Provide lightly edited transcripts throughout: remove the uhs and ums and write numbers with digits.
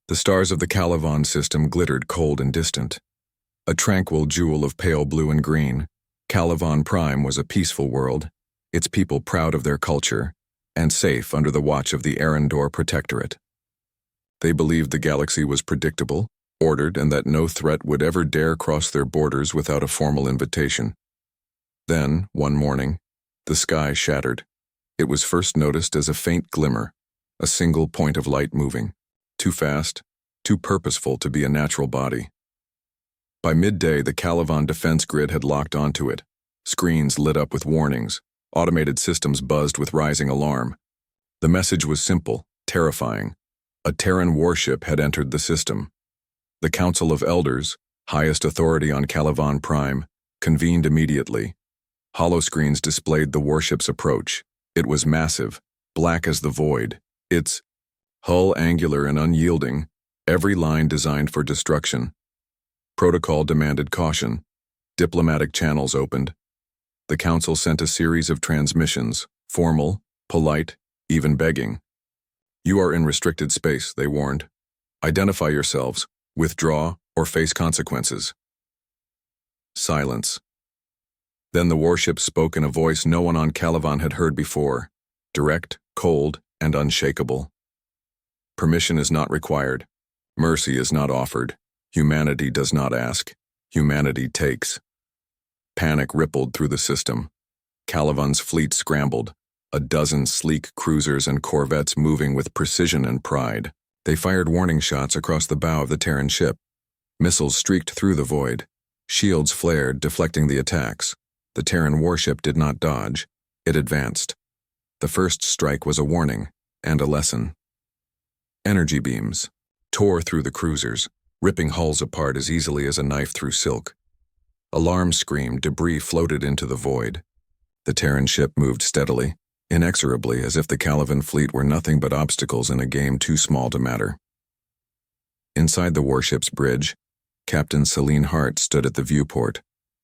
The stars of the Calivan system glittered cold and distant. A tranquil jewel of pale blue and green, Calivan Prime was a peaceful world, its people proud of their culture, and safe under the watch of the Arendor Protectorate. They believed the galaxy was predictable, ordered, and that no threat would ever dare cross their borders without a formal invitation. Then, one morning, the sky shattered. It was first noticed as a faint glimmer, a single point of light moving, too fast, too purposeful to be a natural body. By midday, the Calivan defense grid had locked onto it. Screens lit up with warnings. Automated systems buzzed with rising alarm. The message was simple, terrifying. A Terran warship had entered the system. The Council of Elders, highest authority on Calivan Prime, convened immediately. Holoscreens displayed the warship's approach. It was massive, black as the void. Its hull angular and unyielding, every line designed for destruction. Protocol demanded caution. Diplomatic channels opened. The Council sent a series of transmissions, formal, polite, even begging. "You are in restricted space," they warned. "Identify yourselves, withdraw, or face consequences." Silence. Then the warship spoke in a voice no one on Calivan had heard before, direct, cold, and unshakable. "Permission is not required. Mercy is not offered. Humanity does not ask. Humanity takes." Panic rippled through the system. Calivan's fleet scrambled, a dozen sleek cruisers and corvettes moving with precision and pride. They fired warning shots across the bow of the Terran ship. Missiles streaked through the void. Shields flared, deflecting the attacks. The Terran warship did not dodge. It advanced. The first strike was a warning and a lesson. Energy beams tore through the cruisers, ripping hulls apart as easily as a knife through silk. Alarms screamed, debris floated into the void. The Terran ship moved steadily, inexorably, as if the Calivan fleet were nothing but obstacles in a game too small to matter. Inside the warship's bridge, Captain Celine Hart stood at the viewport,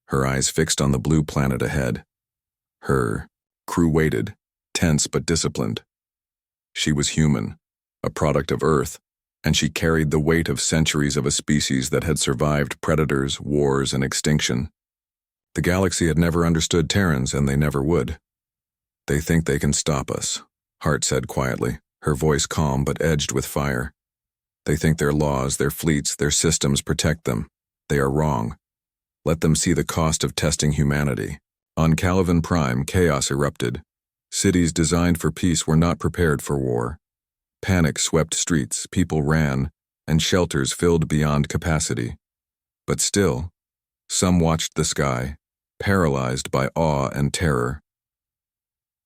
her eyes fixed on the blue planet ahead. Her crew waited, tense but disciplined. She was human, a product of Earth, and she carried the weight of centuries of a species that had survived predators, wars, and extinction. The galaxy had never understood Terrans, and they never would. "They think they can stop us," Hart said quietly, her voice calm but edged with fire. "They think their laws, their fleets, their systems protect them. They are wrong. Let them see the cost of testing humanity." On Calivan Prime, chaos erupted. Cities designed for peace were not prepared for war. Panic swept streets, people ran, and shelters filled beyond capacity. But still, some watched the sky, paralyzed by awe and terror.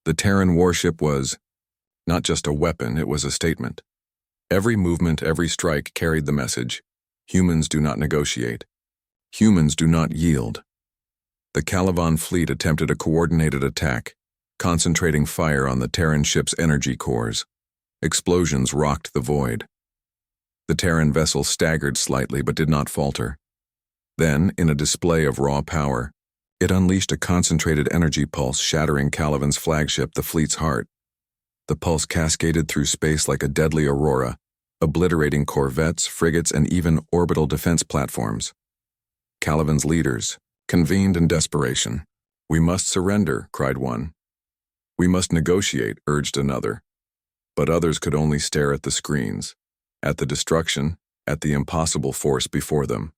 The Terran warship was not just a weapon, it was a statement. Every movement, every strike carried the message: humans do not negotiate. Humans do not yield. The Calivan fleet attempted a coordinated attack, concentrating fire on the Terran ship's energy cores. Explosions rocked the void. The Terran vessel staggered slightly but did not falter. Then, in a display of raw power, it unleashed a concentrated energy pulse shattering Calivan's flagship, the fleet's heart. The pulse cascaded through space like a deadly aurora, obliterating corvettes, frigates, and even orbital defense platforms. Calivan's leaders convened in desperation. "We must surrender," cried one. "We must negotiate," urged another. But others could only stare at the screens, at the destruction, at the impossible force before them.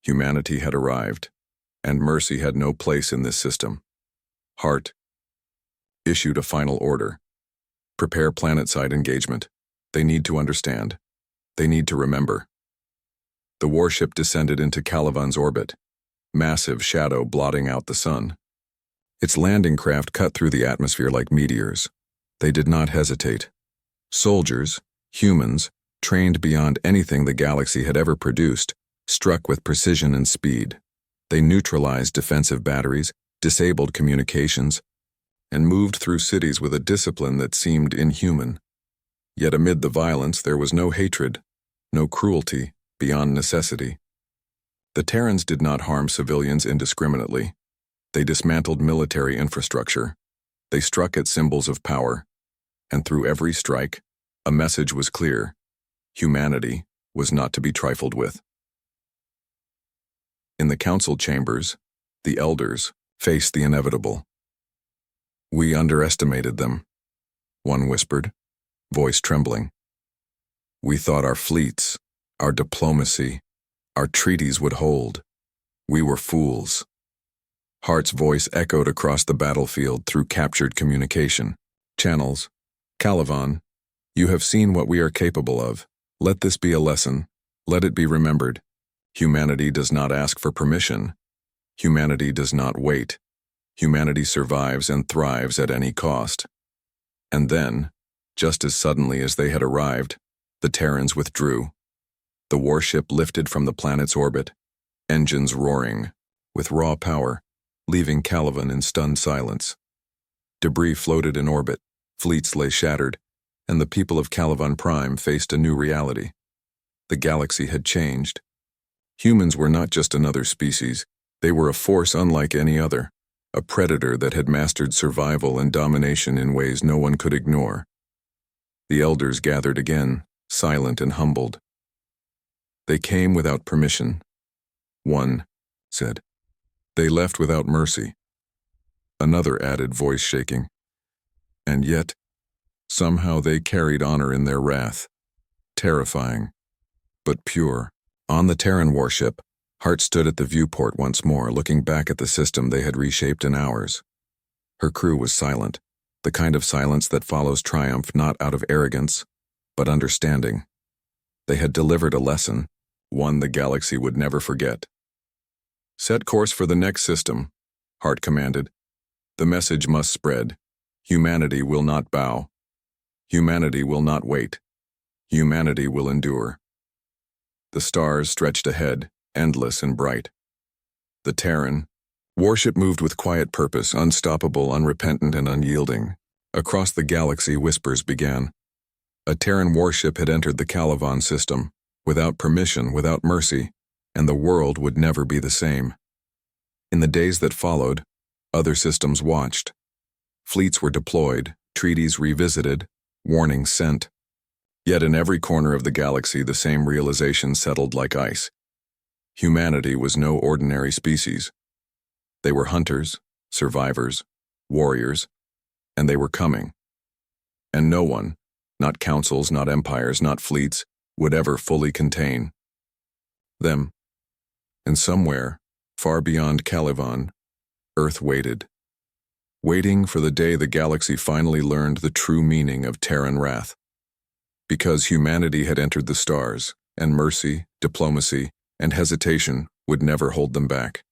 Humanity had arrived, and mercy had no place in this system. Hart issued a final order. "Prepare planet-side engagement. They need to understand. They need to remember." The warship descended into Calivan's orbit, massive shadow blotting out the sun. Its landing craft cut through the atmosphere like meteors. They did not hesitate. Soldiers, humans, trained beyond anything the galaxy had ever produced, struck with precision and speed. They neutralized defensive batteries, disabled communications, and moved through cities with a discipline that seemed inhuman. Yet amid the violence there was no hatred, no cruelty, beyond necessity. The Terrans did not harm civilians indiscriminately. They dismantled military infrastructure. They struck at symbols of power. And through every strike, a message was clear: Humanity was not to be trifled with. In the council chambers, the elders faced the inevitable. "We underestimated them," one whispered, voice trembling. "We thought our fleets, our diplomacy, our treaties would hold. We were fools." Hart's voice echoed across the battlefield through captured communication channels. "Calivan, you have seen what we are capable of. Let this be a lesson. Let it be remembered. Humanity does not ask for permission. Humanity does not wait. Humanity survives and thrives at any cost." And then, just as suddenly as they had arrived, the Terrans withdrew. The warship lifted from the planet's orbit, engines roaring, with raw power, leaving Calivan in stunned silence. Debris floated in orbit, fleets lay shattered, and the people of Calivan Prime faced a new reality. The galaxy had changed. Humans were not just another species, they were a force unlike any other, a predator that had mastered survival and domination in ways no one could ignore. The elders gathered again, silent and humbled. "They came without permission," one said. "They left without mercy." Another added, voice shaking. "And yet, somehow they carried honor in their wrath. Terrifying, but pure." On the Terran Warship, Hart stood at the viewport once more, looking back at the system they had reshaped in hours. Her crew was silent, the kind of silence that follows triumph not out of arrogance, but understanding. They had delivered a lesson, one the galaxy would never forget. "Set course for the next system," Hart commanded. "The message must spread. Humanity will not bow. Humanity will not wait. Humanity will endure." The stars stretched ahead, endless and bright. The Terran Warship moved with quiet purpose, unstoppable, unrepentant, and unyielding. Across the galaxy, whispers began. A Terran warship had entered the Calivan system, without permission, without mercy, and the world would never be the same. In the days that followed, other systems watched. Fleets were deployed, treaties revisited, warnings sent. Yet in every corner of the galaxy, the same realization settled like ice. Humanity was no ordinary species. They were hunters, survivors, warriors, and they were coming. And no one, not councils, not empires, not fleets, would ever fully contain them. And somewhere, far beyond Calivan, Earth waited. Waiting for the day the galaxy finally learned the true meaning of Terran wrath. Because humanity had entered the stars, and mercy, diplomacy, and hesitation would never hold them back.